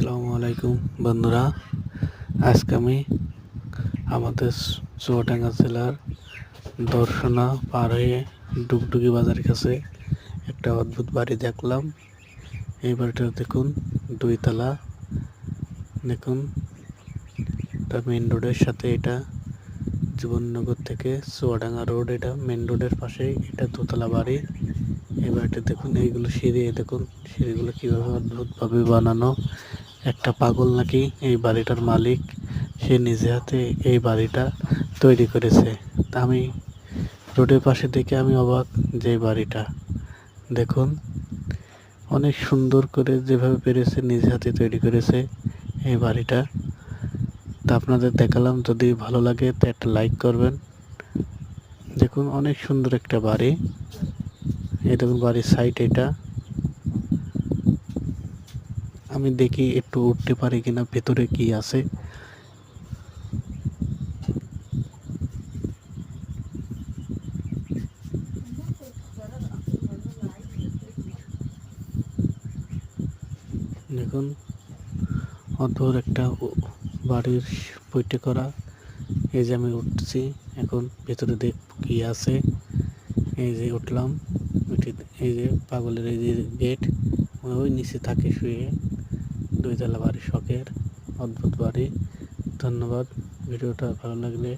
আসসালামু আলাইকুম বন্ধুরা। আজকে আমি আমাদের চুয়াডাঙ্গা জেলার দর্শনা পার হয়ে ডুগডুগি বাজারের কাছে একটা অদ্ভুত বাড়ি দেখলাম। এই বাড়িটা দেখুন, 2 তলা। দেখুন, এটা মেন রোডের সাথে, এটা জীবননগর থেকে চুয়াডাঙ্গা রোড, এটা মেন রোডের পাশেই, এটা 2 তলা বাড়ি। এই বাড়িটা দেখুন, এইগুলো সিঁড়ি, দেখুন সিঁড়িগুলো কীভাবে অদ্ভুতভাবে বানানো। একটা পাগল নাকি এই বাড়িটার মালিক, সে নিজে হাতে এই বাড়িটা তৈরি করেছে। তা আমি রোডের পাশে দেখে আমি অবাক যে এই বাড়িটা দেখুন অনেক সুন্দর করে যেভাবে পেরেছে নিজে হাতে তৈরি করেছে এই বাড়িটা। তা আপনাদের দেখালাম, যদি ভালো লাগে তো একটা লাইক করবেন। দেখুন অনেক সুন্দর একটা বাড়ি। এই দেখুন বাড়ির সাইড, এটা আমি দেখি একটু উঠতে পারি কিনা, ভেতরে কি আছে। দেখুন অদ্ভুত একটা বাড়ির বইটে করা। এই যে আমি উঠছি, এখন ভেতরে দেখ কি আছে। এই যে উঠলাম, এই যে পাগলের এই যে গেট, ওই নিচে থাকে শুয়ে। 2 তলা বাড়ি, শখের অদ্ভুত বাড়ি। ধন্যবাদ। ভিডিওটা ভালো লাগলে